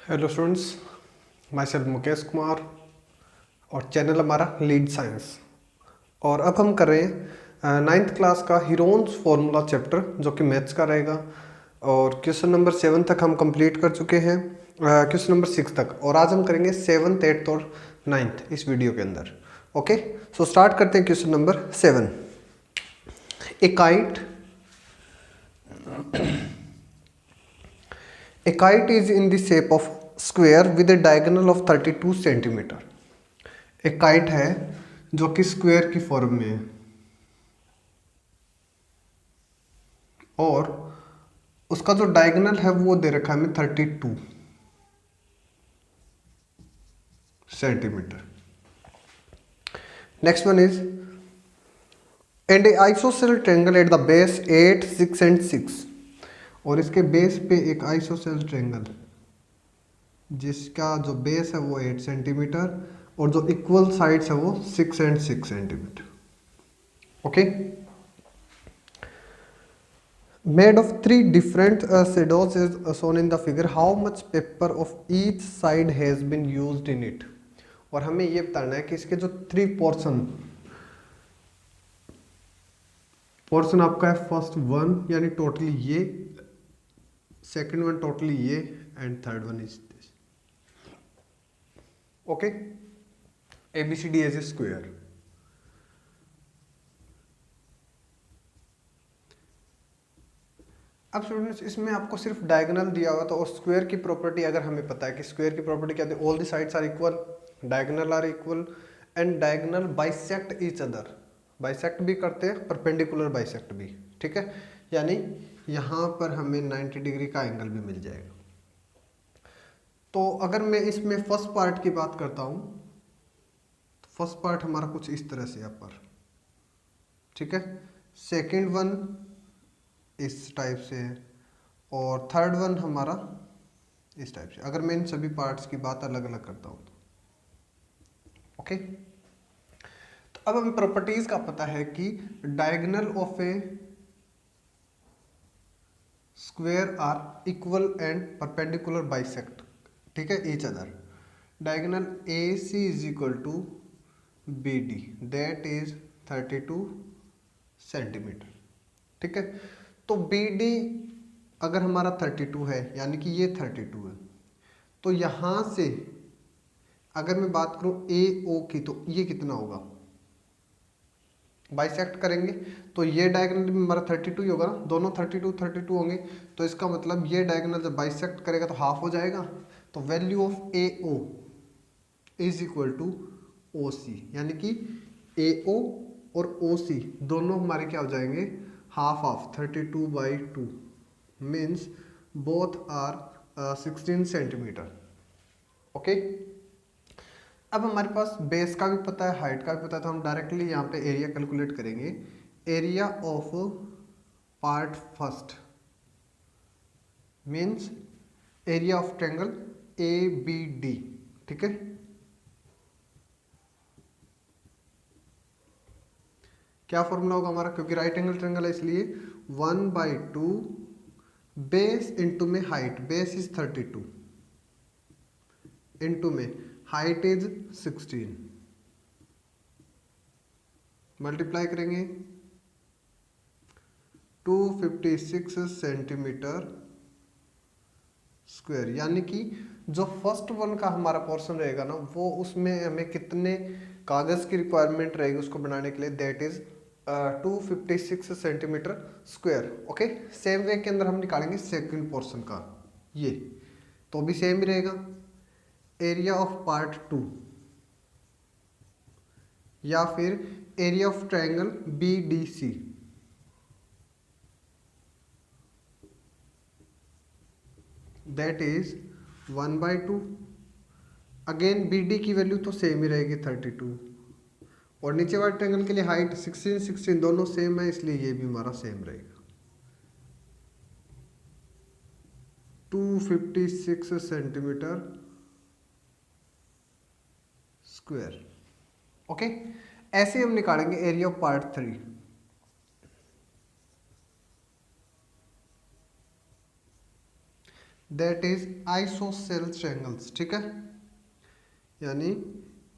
Hello students, my self Mukesh Kumar और channel हमारा lead science. और अब हम कर रहे हैं नाइन्थ क्लास का हीरोन्स फॉर्मूला चैप्टर जो कि मैथ्स का रहेगा। और क्वेश्चन नंबर 7 तक हम कंप्लीट कर चुके हैं, क्वेश्चन नंबर 6 तक। और आज हम करेंगे 7th, 8th और 9th इस वीडियो के अंदर। ओके, सो स्टार्ट करते हैं question number 7। A kite is in the shape of square with a diagonal of 32 centimetre. एक काइट है जो कि स्क्वायर की फॉर्म में है और उसका जो डायगोनल है वो दे रखा है हमें 32 centimetre. Next one is and A ISOCELL triangle at the base 8, 6 and 6। और इसके बेस पे एक आइसोसेल ट्रायंगल जिसका जो बेस है वो 8 सेंटीमीटर और जो इक्वल साइड्स है वो 6 and 6 centimetre. Okay, made of 3 different shadows is shown in the figure. How much paper of each side has been used in it? और हमें ये बताना है कि इसके जो 3 पोर्शन आपका है, फर्स्ट वन यानी टोटली ये, सेकंड वन टोटली ये and third one is this. Okay, ABCD as a square. अब स्टूडेंट्स इसमें आपको सिर्फ डायगोनल दिया हुआ था और स्क्वायर की प्रॉपर्टी अगर हमें पता है कि स्क्वायर की प्रॉपर्टी क्या है, all the sides are equal, diagonal are equal and diagonal bisect each other. Bisect भी करते हैं, परपेंडिकुलर बाइसेक्ट भी, ठीक है। यानी यहाँ पर हमें 90 डिग्री का एंगल भी मिल जाएगा। तो अगर मैं इसमें फर्स्ट पार्ट की बात करता हूँ तो फर्स्ट पार्ट हमारा कुछ इस तरह से यहाँ पर, ठीक है। सेकेंड वन इस टाइप से है और थर्ड वन हमारा इस टाइप से, अगर मैं इन सभी पार्ट्स की बात अलग अलग करता हूं तो। ओके, तो अब हमें प्रॉपर्टीज का पता है कि diagonal of a square are equal and perpendicular bisect, ठीक है, each other. Diagonal AC is equal to BD that is 32 centimetre, ठीक है। तो BD अगर हमारा 32 है यानी कि ये 32 है, तो यहां से अगर मैं बात करूं AO की तो ये कितना होगा, बाइसेक्ट करेंगे तो ये डायगोनल में हमारा 32 ही होगा ना, दोनों 32 32 होंगे। तो इसका मतलब ये डायगोनल जब बाइसेक्ट करेगा तो हाफ हो जाएगा। तो value of AO is equal to OC, यानी कि AO और OC दोनों हमारे क्या हो जाएंगे, half of 32/2 means both are 16 centimetre. Okay, अब हमारे पास बेस का भी पता है, हाइट का भी पता है, तो हम डायरेक्टली यहाँ पे एरिया कैलकुलेट करेंगे। Area of part first means area of triangle ABD, ठीक है। क्या फॉर्मूला होगा हमारा, क्योंकि राइट एंगल ट्रायंगल है इसलिए 1/2 बेस इंटू में हाइट, बेस इज 32 इंटू में हाइट इज 16, मल्टीप्लाई करेंगे 256 सेंटीमीटर स्क्वायर। यानी कि जो फर्स्ट वन का हमारा पोर्शन रहेगा ना, वो उसमें हमें कितने कागज की रिक्वायरमेंट रहेगी उसको बनाने के लिए, that is 256 centimetre square. Okay, same way के अंदर हम निकालेंगे सेकंड पोर्शन का, ये तो भी सेम ही रहेगा। एरिया ऑफ पार्ट 2 या फिर area of triangle BDC, that is 1/2। Again BD की वैल्यू तो सेम ही रहेगी 32 और नीचे वाले ट्रायंगल के लिए हाइट 16 16 दोनों सेम है, इसलिए ये भी हमारा सेम रहेगा 256 सेंटीमीटर स्क्वायर। ओके, ऐसे हम निकालेंगे area of part 3। That is isosceles triangles, ठीक है। यानी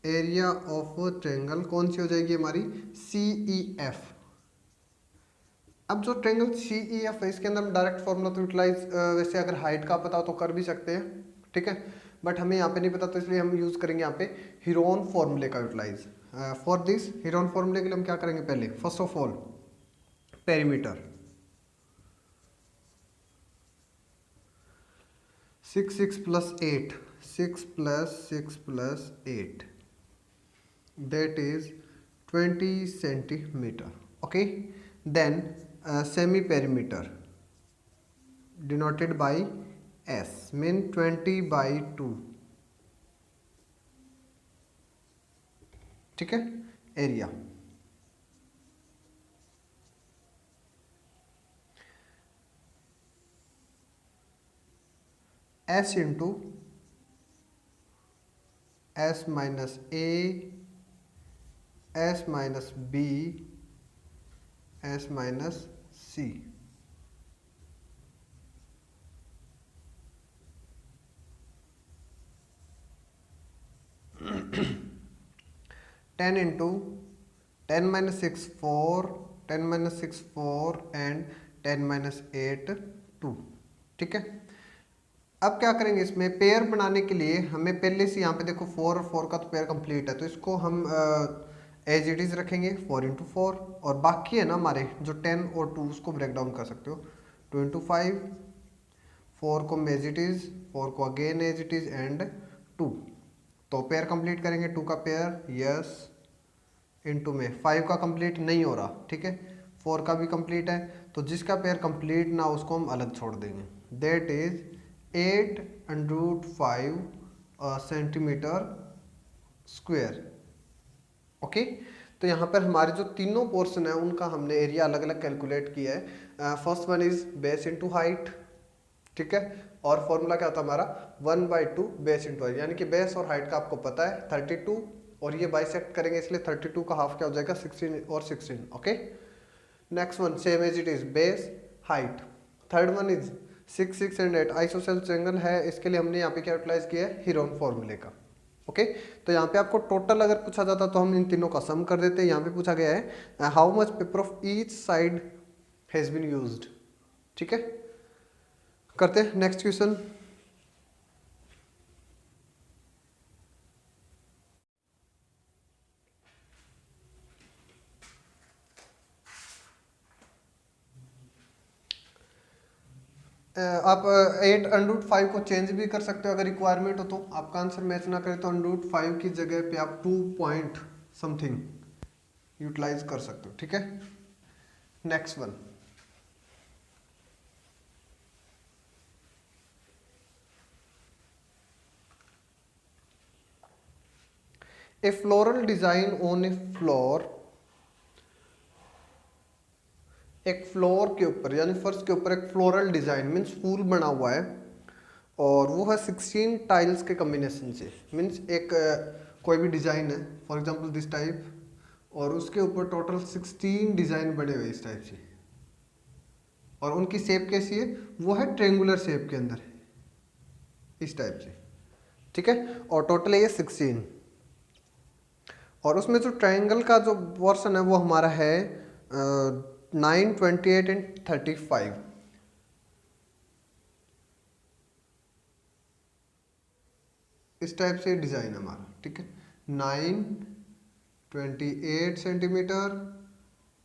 एरिया ऑफ ट्रायंगल कौन सी हो जाएगी हमारी, CEF। अब जो ट्रायंगल CEF है इसके अंदर हम डायरेक्ट फॉर्मूला तो यूटिलाइज वैसे अगर हाइट का पता हो तो कर भी सकते हैं, ठीक है, बट हमें यहाँ पे नहीं पता तो इसलिए हम यूज करेंगे यहाँ पे हीरोन फॉर्मूले का यूटिलाइज। फॉर दिस हीरोन फॉर्मूले के लिए हम क्या करेंगे, पहले first of all perimeter 6 plus 8 6 plus 6 plus 8 that is 20 centimeter, okay। Then semi perimeter denoted by S mean 20 by 2, ठीक है। Area S into S minus A S minus B S minus C, ten into 10 minus 6 4 10 minus 6 4 and 10 minus 8 2, ठीक है। अब क्या करेंगे, इसमें pair बनाने के लिए हमें पहले से यहाँ पे देखो 4 और 4 का तो पेयर कंप्लीट है, तो इसको हम एज इट इज रखेंगे 4 इंटू 4, और बाकी है ना हमारे जो 10 और 2 उसको ब्रेक डाउन कर सकते हो 2 इंटू 5, 4 को एज इट इज, 4 को again as it is and 2, तो पेयर कंप्लीट करेंगे 2 का पेयर यस इंटू में 5 का कंप्लीट नहीं हो रहा, ठीक है, 4 का भी कंप्लीट है, तो जिसका पेयर कंप्लीट ना उसको हम अलग छोड़ देंगे, that is 8√5 centimetre square, okay. तो यहाँ पर हमारे जो तीनों पोर्शन है उनका हमने एरिया अलग अलग कैलकुलेट किया है। First one is base into height, ठीक है, और फॉर्मूला क्या होता है हमारा 1/2 बेस इंटू हाइट, यानी कि बेस और हाइट का आपको पता है 32, और ये बाइसेक्ट करेंगे इसलिए 32 का हाफ क्या हो जाएगा 16 और 16, okay. Next one same as it is base height. Third one is 6 6 and 8 isosceles triangle है, इसके लिए हमने यहाँ पे क्या यूटिलाइज किया है हीरोन फॉर्मूले का, ओके। तो यहाँ पे आपको टोटल अगर पूछा जाता तो हम इन तीनों का सम कर देते हैं। यहाँ पे पूछा गया है how much paper of each side has been used, ठीक है। करते हैं नेक्स्ट क्वेश्चन। आप 8√5 को चेंज भी कर सकते हो अगर रिक्वायरमेंट हो तो, आपका आंसर मैच ना करे तो √5 की जगह पे आप 2 पॉइंट समथिंग यूटिलाइज कर सकते हो, ठीक है। Next one, A floral design on A floor, एक फ्लोर के ऊपर यानी फर्श के ऊपर एक फ्लोरल डिजाइन मीन्स फूल बना हुआ है, और वो है 16 टाइल्स के कम्बिनेशन से, मीन्स एक कोई भी डिजाइन है फॉर एग्जांपल दिस टाइप, और उसके ऊपर टोटल 16 डिजाइन बने हुए इस टाइप से, और उनकी शेप कैसी है, वो है ट्रेंगुलर शेप के अंदर इस टाइप से, ठीक है, और टोटल ये 16, और उसमें जो ट्रायंगल का जो पोर्शन है वो हमारा है 9 28 एंड 35, इस टाइप से डिजाइन हमारा, ठीक है, 9 28 सेंटीमीटर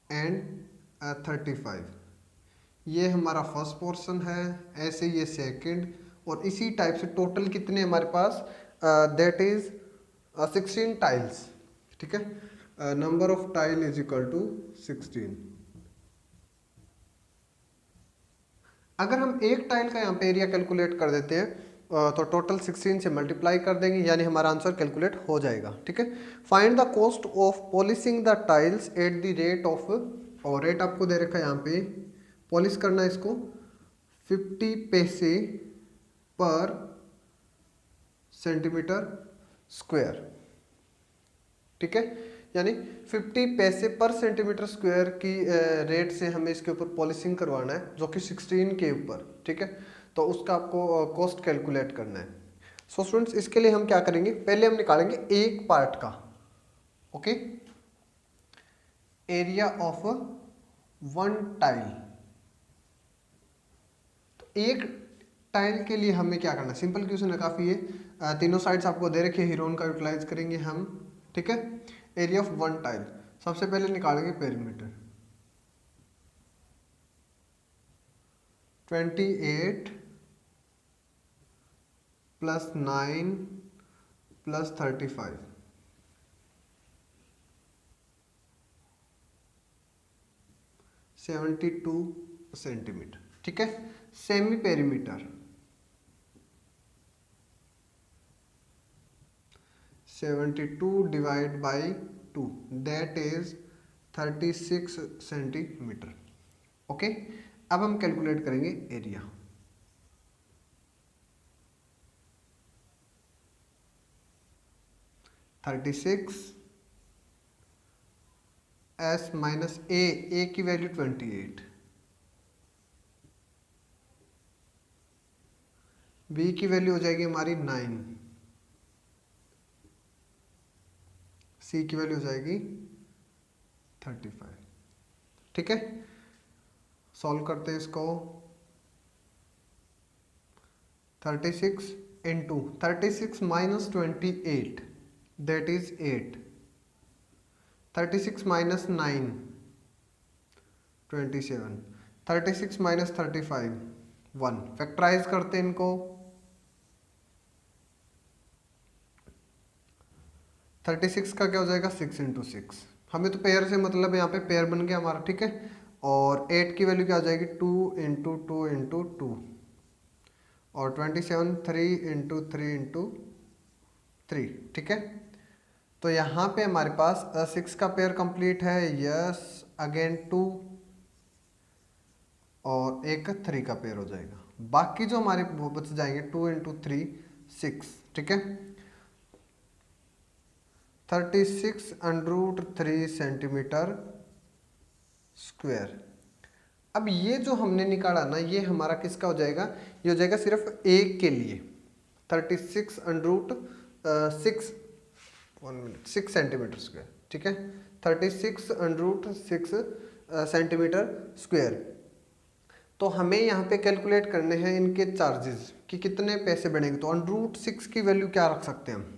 एंड 35, ये हमारा फर्स्ट पोर्शन है, ऐसे ये सेकंड, और इसी टाइप से टोटल कितने हमारे पास, दैट इज 16 टाइल्स, ठीक है, number of tile is equal to 16। अगर हम एक टाइल का यहाँ पे एरिया कैलकुलेट कर देते हैं तो टोटल 16 से मल्टीप्लाई कर देंगे, यानी हमारा आंसर कैलकुलेट हो जाएगा, ठीक है। Find the cost of polishing the tiles at the rate of, और रेट आपको दे रखा है यहाँ पे, पॉलिश करना है इसको 50 पैसे पर सेंटीमीटर स्क्वायर, ठीक है, यानी 50 पैसे पर सेंटीमीटर स्क्वायर की रेट से हमें इसके ऊपर पॉलिशिंग करवाना है जो कि 16 के ऊपर, ठीक है। तो उसका आपको कॉस्ट कैलकुलेट करना है। सो स्टूडेंट्स इसके लिए हम क्या करेंगे, पहले हम निकालेंगे एक पार्ट का, okay, area of one tile. तो एक टाइल के लिए हमें क्या करना है, सिंपल क्वेश्चन है काफी है, तीनों साइड्स आपको दे रखे, हीरोन का यूटिलाइज करेंगे हम, ठीक है। एरिया ऑफ वन टाइल सबसे पहले निकालेंगे पेरीमीटर, 28 प्लस 9 प्लस 35, 72 सेंटीमीटर, ठीक है। Semi perimeter 72 divide by 2 that is 36 centimetre, okay. अब हम कैलकुलेट करेंगे एरिया, एस माइनस ए की वैल्यू 28, बी की वैल्यू हो जाएगी हमारी 9, सी की वैल्यू हो जाएगी 35, ठीक है। सॉल्व करते हैं इसको, 36 into 36 minus 28 that is 8, 36 minus 9 27, 36 minus 35 1, factorise करते हैं इनको, 36 का क्या हो जाएगा 6 इंटू 6, हमें तो पेयर से मतलब यहाँ पे पेयर बन गया हमारा, ठीक है। और 8 की वैल्यू क्या हो जाएगी 2 इंटू 2 इंटू 2, और 27 3 इंटू 3 इंटू 3, ठीक है। तो यहाँ पे हमारे पास 6 का पेयर कंप्लीट है, यस, अगेन 2 और एक 3 का पेयर हो जाएगा, बाकी जो हमारे वो बच जाएंगे 2 इंटू 3 6, ठीक है। 36 अंडरूट 3 सेंटीमीटर स्क्वायर। अब ये जो हमने निकाला ना, ये हमारा किसका हो जाएगा, ये हो जाएगा सिर्फ एक के लिए, 36 अंडरूट 6 6 सेंटीमीटर स्क्वायर, ठीक है। 36 अंडरूट 6 सेंटीमीटर स्क्वायर। तो हमें यहाँ पे कैलकुलेट करने हैं इनके चार्जेस कि कितने पैसे बढ़ेंगे। तो अंडरूट 6 की वैल्यू क्या रख सकते हैं हम,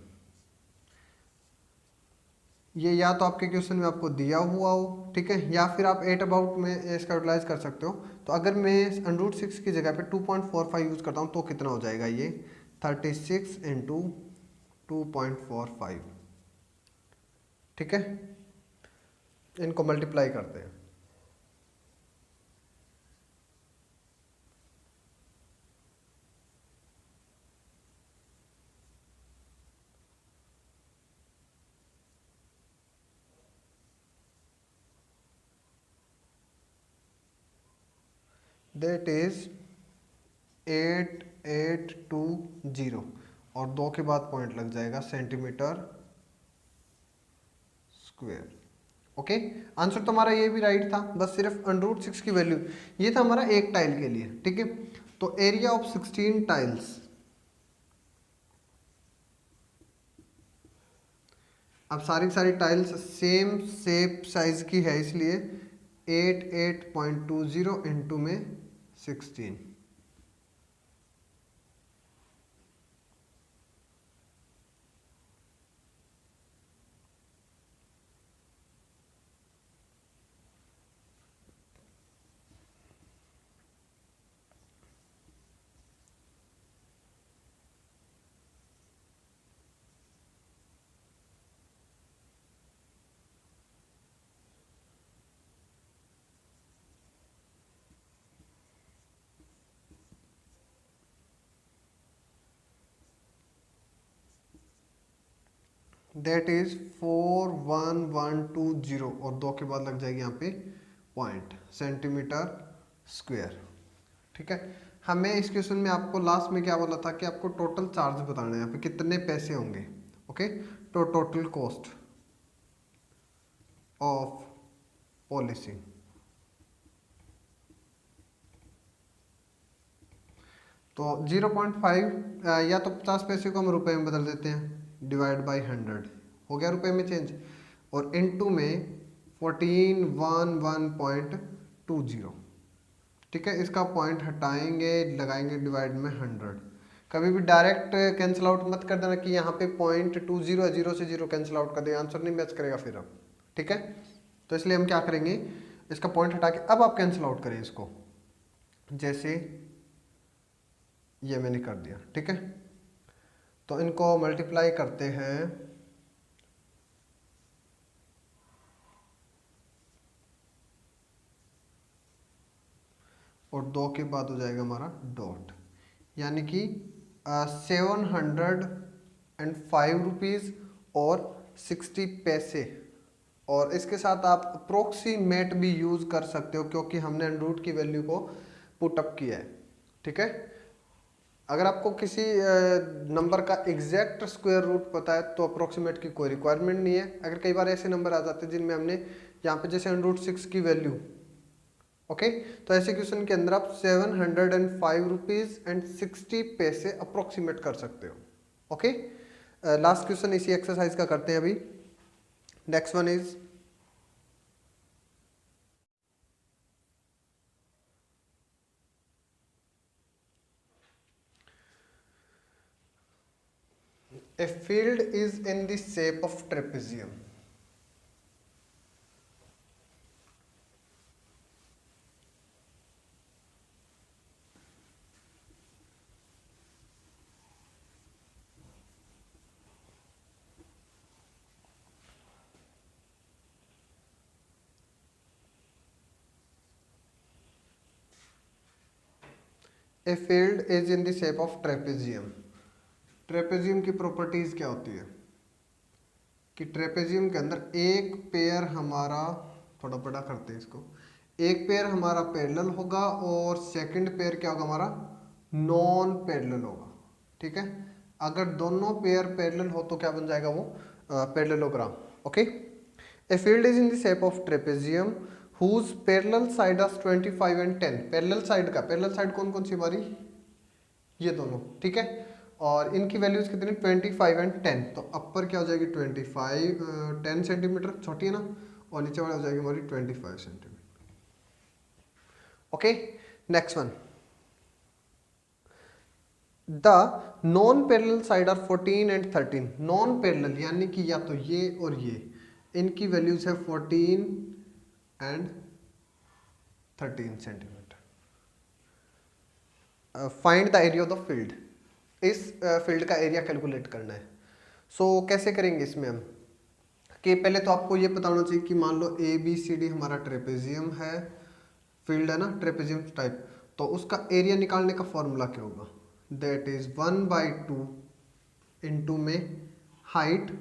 ये या तो आपके क्वेश्चन में आपको दिया हुआ हो, ठीक है, या फिर आप 8 अबाउट में इसका यूटिलाइज कर सकते हो। तो अगर मैं अंडरूट 6 की जगह पे 2.45 यूज करता हूँ तो कितना हो जाएगा, ये 36 इंटू 2.45, ठीक है। इनको मल्टीप्लाई करते हैं, दैट इज 8820, और 2 के बाद पॉइंट लग जाएगा सेंटीमीटर स्क्वायर, ओके। आंसर तो हमारा ये भी राइट था, बस सिर्फ अंडरूट 6 की वैल्यू, ये था हमारा एक टाइल के लिए, ठीक है। तो एरिया ऑफ 16 टाइल्स, अब सारी सारी टाइल्स सेम शेप साइज की है, इसलिए 88.20 इंटू में 16, दैट इज 41120, और 2 के बाद लग जाएगी यहाँ पे पॉइंट सेंटीमीटर स्क्वायर, ठीक है। हमें इस क्वेश्चन में आपको लास्ट में क्या बोला था कि आपको टोटल चार्ज बताना है, यहाँ पे कितने पैसे होंगे, ओके। तो टोटल कॉस्ट ऑफ पॉलिसी, तो 0.5 या तो 50 पैसे को हम रुपए में बदल देते हैं, डिवाइड बाई 100 हो गया रुपए में चेंज, और इनटू में 1411.20। ठीक है, इसका पॉइंट हटाएंगे, लगाएंगे डिवाइड में 100। कभी भी डायरेक्ट कैंसिल आउट मत कर देना कि यहाँ पे 0.20 है, 0 से 0 कैंसिल आउट कर देगा, आंसर नहीं मैच करेगा फिर अब। ठीक है, तो इसलिए हम क्या करेंगे, इसका पॉइंट हटा के अब आप कैंसिल आउट करें इसको, जैसे ये मैंने कर दिया। ठीक है, तो इनको मल्टीप्लाई करते हैं, और 2 के बाद हो जाएगा हमारा डॉट, यानी कि 705 रुपीज़ और 60 पैसे। और इसके साथ आप अप्रोक्सीमेट भी यूज़ कर सकते हो, क्योंकि हमने रूट की वैल्यू को पुट अप किया है। ठीक है, अगर आपको किसी नंबर का एग्जैक्ट स्क्वायर रूट पता है तो अप्रोक्सीमेट की कोई रिक्वायरमेंट नहीं है। अगर कई बार ऐसे नंबर आ जाते हैं जिनमें हमने यहाँ पे जैसे √6 की वैल्यू, ओके, तो ऐसे क्वेश्चन के अंदर आप 705 रुपीज़ और 60 पैसे अप्रोक्सीमेट कर सकते हो। ओके, लास्ट क्वेश्चन इसी एक्सरसाइज का करते हैं अभी। Next one is a field is in the shape of trapezium. A field is in the shape of trapezium. Trapezium की प्रॉपर्टीज क्या होती है कि ट्रेपेजियम के अंदर एक पेयर हमारा, थोड़ा बड़ा करते हैं इसको, एक पेयर हमारा पैरेलल होगा और सेकंड पेयर क्या होगा हमारा, नॉन पैरेलल होगा। ठीक है, अगर दोनों पेयर पैरेलल हो तो क्या बन जाएगा वो, parallelogram. Okay, a field is in the shape of trapezium whose parallel side is 25 and 10। Parallel side का, पैरेलल साइड कौन कौन सी हमारी, ये दोनों। ठीक है, और इनकी वैल्यूज कितनी, 25 एंड 10। तो अपर क्या हो जाएगी 25 10 सेंटीमीटर, छोटी है ना, और नीचे वाला हो जाएगी हमारी 25 centimetre. Okay, next one, the non parallel side are 14 and 13। Non parallel यानी कि या तो ये और ये, इनकी वैल्यूज है 14 and 13 centimetre. Find the area of the field. इस फील्ड का एरिया कैलकुलेट करना है। सो कैसे करेंगे इसमें हम, कि पहले तो आपको ये पता होना चाहिए कि मान लो ABCD हमारा ट्रेपेजियम है, फील्ड है ना ट्रेपेजियम टाइप, तो उसका एरिया निकालने का फॉर्मूला क्या होगा, दैट इज 1/2 इंटू में हाइट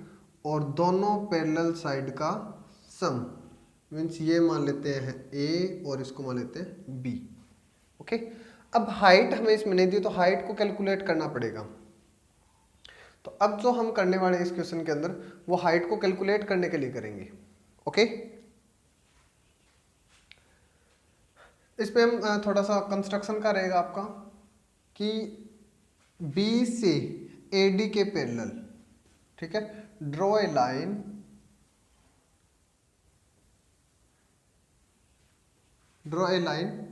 और दोनों पैरेलल साइड का सम, मीन्स ये मान लेते हैं A और इसको मान लेते हैं B। ओके, अब हाइट हमें इसमें नहीं दी तो हाइट को कैलकुलेट करना पड़ेगा। तो अब जो हम करने वाले इस क्वेश्चन के अंदर वो हाइट को कैलकुलेट करने के लिए करेंगे। ओके, इसमें हम थोड़ा सा कंस्ट्रक्शन का रहेगा आपका कि B से AD के पैरेलल, ठीक है, draw a line, draw a line,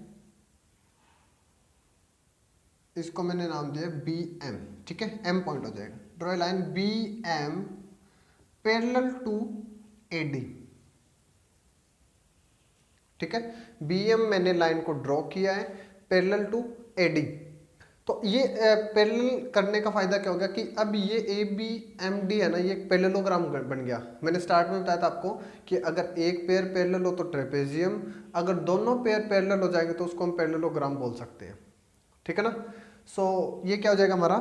इसको मैंने नाम दिया BM। ठीक है, M पॉइंट हो जाएगा। Draw a line BM parallel to AD। ठीक है, BM मैंने लाइन को ड्रॉ किया है पैरेलल टू AD। तो ये पैरेलल करने का फायदा क्या हो गया कि अब ये ABMD है ना, ये एक पैरेललोग्राम बन गया। मैंने स्टार्ट में बताया था आपको कि अगर एक पेयर पैरेलल हो तो ट्रेपेजियम, अगर दोनों पेयर पैरेलल हो जाएंगे तो उसको हम पैरेललोग्राम बोल सकते हैं। ठीक है ना, सो ये क्या हो जाएगा हमारा,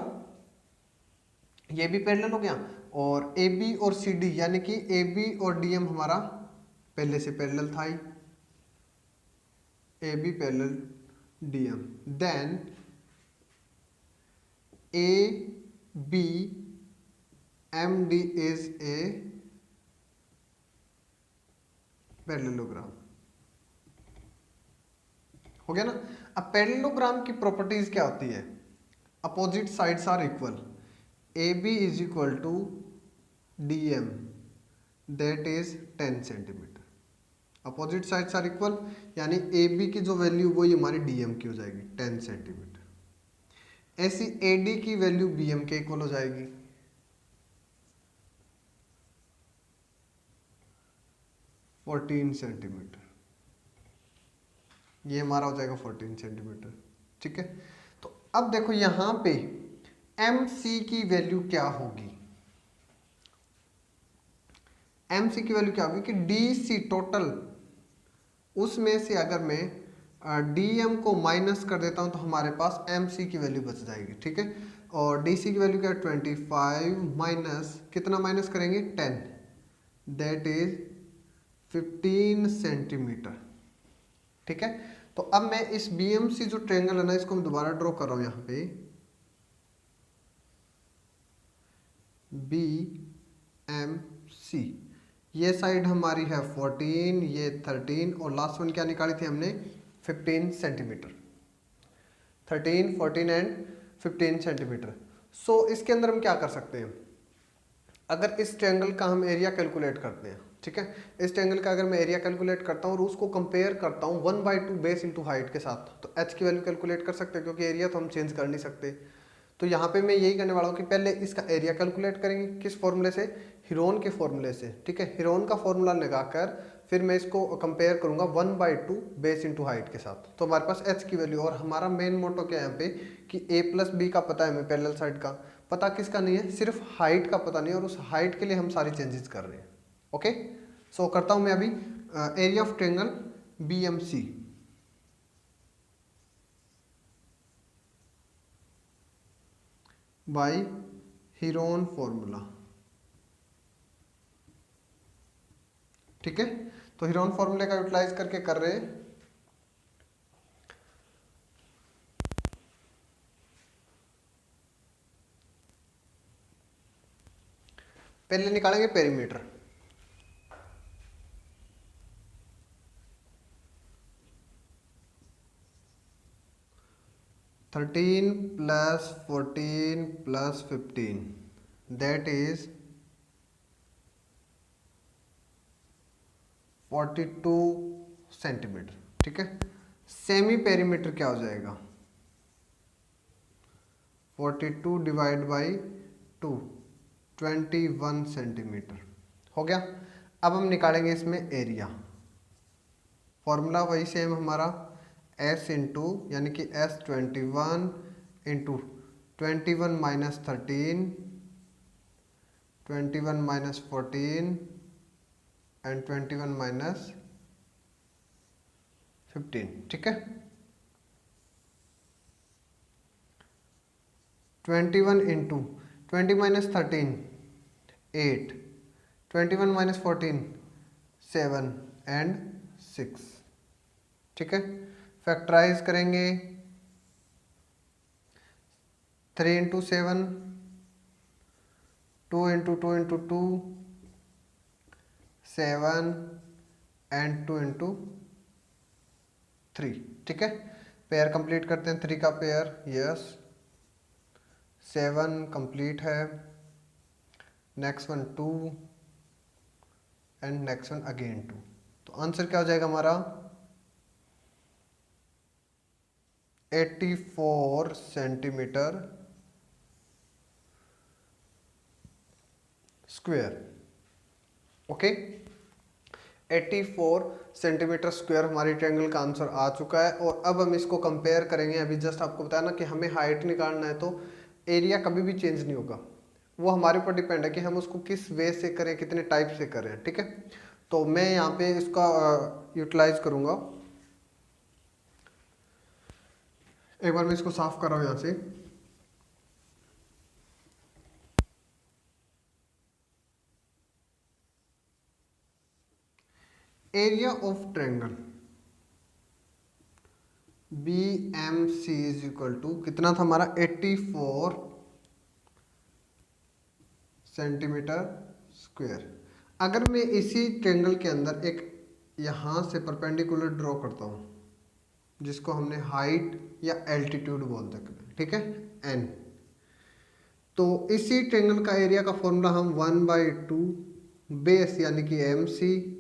ये भी पैरेलल हो गया, और AB और CD यानी कि AB और DM हमारा पहले से पैरेलल था ही, AB parallel DM, then ABMD is a parallelogram. हो गया ना। अब पैरेललोग्राम की प्रॉपर्टीज क्या होती है opposite sides are equal, A B is equal to D M, that is 10 centimetre. Opposite sides are equal यानी ए बी की जो वैल्यू वो हमारी डी एम की हो जाएगी 10 सेंटीमीटर। ऐसी ए डी की वैल्यू बी एम के इक्वल हो जाएगी, 14 सेंटीमीटर। ये हमारा हो जाएगा 14 सेंटीमीटर। ठीक है, तो अब देखो यहां पे एम सी की वैल्यू क्या होगी। एम सी की वैल्यू क्या होगी कि डी सी टोटल, उसमें से अगर मैं डी एम को माइनस कर देता हूं तो हमारे पास एम सी की वैल्यू बच जाएगी। ठीक है, और डी सी की वैल्यू क्या है 25 माइनस कितना माइनस करेंगे 10, दैट इज 15 सेंटीमीटर। ठीक है, तो अब मैं इस बी एम सी जो ट्रायंगल है ना, इसको मैं दोबारा ड्रॉ कर रहा हूं यहां पे, बी एम सी। ये साइड हमारी है 14, ये 13 और लास्ट वन क्या निकाली थी हमने 15 सेंटीमीटर। 13, 14 and 15 centimetre. सो इसके अंदर हम क्या कर सकते हैं, अगर इस ट्रायंगल का हम एरिया कैलकुलेट करते हैं, ठीक है, इस ट्रायंगल का अगर मैं एरिया कैलकुलेट करता हूँ और उसको कंपेयर करता हूँ 1/2 बेस इंटू हाइट के साथ, तो एच की वैल्यू कैलकुलेट कर सकते हैं, क्योंकि एरिया तो हम चेंज कर नहीं सकते। तो यहाँ पे मैं यही करने वाला हूँ कि पहले इसका एरिया कैलकुलेट करेंगे, किस फॉर्मूले से, हीरोन के फॉर्मूले से। ठीक है, हीरोन का फॉर्मूला लगाकर फिर मैं इसको कंपेयर करूंगा 1/2 बेस इंटू हाइट के साथ, तो हमारे पास एच की वैल्यू। और हमारा मेन मोटो क्या है यहाँ पे कि ए प्लस बी का पता है हमें, पैरेलल साइड का पता किसका नहीं है, सिर्फ हाइट का पता नहीं है, और उस हाइट के लिए हम सारी चेंजेस कर रहे हैं। ओके, सो करता हूं मैं अभी area of triangle B M C. By Heron formula. ठीक है, तो हीरोन फॉर्मूले का यूटिलाइज करके कर रहे हैं। पहले निकालेंगे perimeter. Thirteen plus 14 plus 15 that is 42 centimetre. ठीक है, सेमी पेरीमीटर क्या हो जाएगा 42 डिवाइड बाई 2, 21 सेंटीमीटर हो गया। अब हम निकालेंगे इसमें एरिया। फॉर्मूला वही सेम हमारा, एस इंटू यानी कि S 21 into 21 minus 13, 21 minus 14 and 21 minus 15। ठीक है, 21 इंटू 20 माइनस 13 8, 21 माइनस 14 7 एंड 6। ठीक है, फैक्टराइज करेंगे 3 into 7, 2 into 2 into 2 7 and 2 into 3। ठीक है, पेयर कंप्लीट करते हैं, 3 का पेयर, यस 7 कंप्लीट है, next one 2 and next one again 2। तो आंसर क्या हो जाएगा हमारा 84 centimetre square. Okay, 84 centimetre square हमारी ट्रायंगल का आंसर आ चुका है। और अब हम इसको कंपेयर करेंगे। अभी जस्ट आपको बताया ना कि हमें हाइट निकालना है, तो एरिया कभी भी चेंज नहीं होगा, वो हमारे ऊपर डिपेंड है कि हम उसको किस वे से करें, कितने टाइप से करें। ठीक है, तो मैं यहाँ पे इसका यूटिलाइज करूँगा। एक बार मैं इसको साफ कर रहा हूँ यहाँ से। Area of triangle B M C is equal to कितना था हमारा 84 सेंटीमीटर स्क्वायर। अगर मैं इसी ट्रायंगल के अंदर एक यहां से परपेंडिकुलर ड्रॉ करता हूं, जिसको हमने हाइट या एल्टीट्यूड बोल सकते हैं, ठीक है, एन। तो इसी ट्रेंगल का एरिया का फॉर्मूला हम 1/2 बेस यानी कि एम सी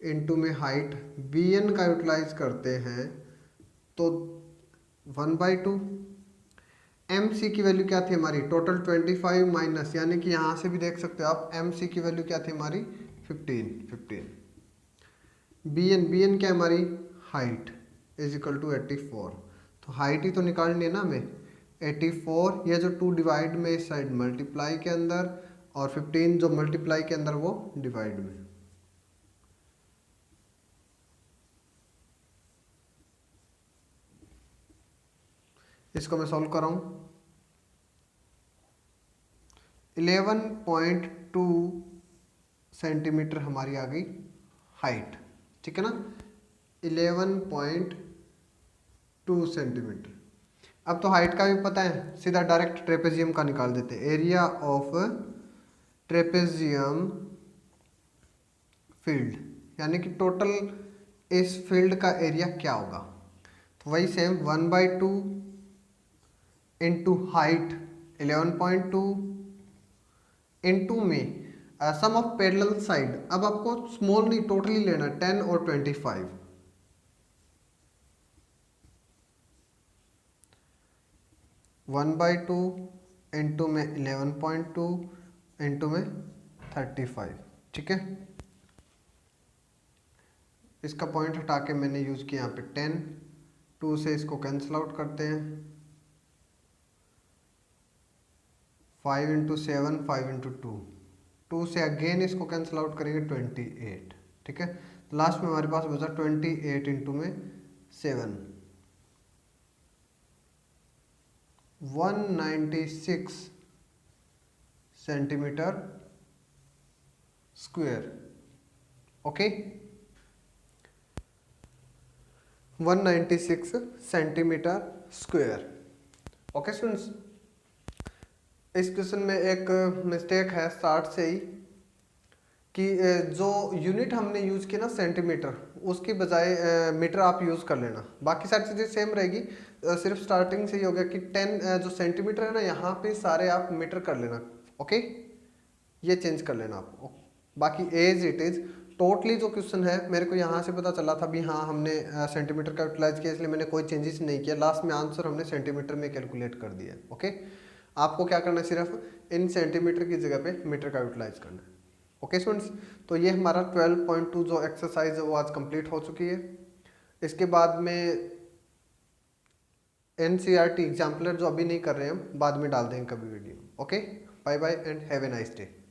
इंटू में हाइट बी एन का यूटिलाइज करते हैं। तो 1/2 एम सी की वैल्यू क्या थी हमारी, टोटल 25 माइनस, यानी कि यहाँ से भी देख सकते हो आप, एम सी की वैल्यू क्या थी हमारी 15। बी एन क्या है हमारी हाइट इज इक्वल टू 84। तो हाइट ही तो निकालनी है ना हमें, 84, ये जो 2 डिवाइड में इस साइड मल्टीप्लाई के अंदर, और 15 जो मल्टीप्लाई के अंदर वो डिवाइड में। इसको मैं सॉल्व कर रहा हूँ। 11.2 सेंटीमीटर हमारी आ गई हाइट, ठीक है ना, 11.2 सेंटीमीटर। अब तो हाइट का भी पता है, सीधा डायरेक्ट ट्रेपेजियम का निकाल देते हैं। एरिया ऑफ ट्रेपेजियम फील्ड, यानी कि टोटल इस फील्ड का एरिया क्या होगा। तो वही सेम 1/2 इंटू हाइट 11.2 इंटू में सम ऑफ पैरेलल साइड। अब आपको स्मॉल नहीं टोटली लेना, 10 और 25। 1/2 इंटू में 11.2 इंटू में 35, ठीक है। इसका पॉइंट हटा के मैंने यूज किया यहाँ पे 10, 2 से इसको कैंसिल आउट करते हैं, 5 इंटू 7, 5 इंटू 2, 2 से अगेन इसको कैंसिल आउट करेंगे 28, ठीक है। लास्ट में हमारे पास बचा 28 इंटू में 7, 196 centimetre square, okay, 196 centimetre square. Okay students, इस क्वेश्चन में एक मिस्टेक है स्टार्ट से ही कि जो यूनिट हमने यूज़ की ना सेंटीमीटर, उसकी बजाय मीटर आप यूज़ कर लेना, बाकी सारी चीज़ें सेम रहेगी। सिर्फ स्टार्टिंग से ही हो गया कि 10 जो सेंटीमीटर है ना, यहाँ पे सारे आप मीटर कर लेना, ओके, ये चेंज कर लेना आप। बाकी एज इट इज़ टोटली जो क्वेश्चन है मेरे को यहाँ से पता चला था भी, हाँ हमने सेंटीमीटर का यूटिलाइज किया, इसलिए मैंने कोई चेंजेस नहीं किया, लास्ट में आंसर हमने सेंटीमीटर में कैलकुलेट कर दिया, ओके। आपको क्या करना है, सिर्फ इन सेंटीमीटर की जगह पे मीटर का यूटिलाइज करना है, ओके स्टूडेंट्स। तो ये हमारा 12.2 जो एक्सरसाइज है वो आज कंप्लीट हो चुकी है। इसके बाद में NCERT एग्जाम्पलर जो अभी नहीं कर रहे हैं हम बाद में डाल देंगे कभी video, okay. Bye bye and have a nice day.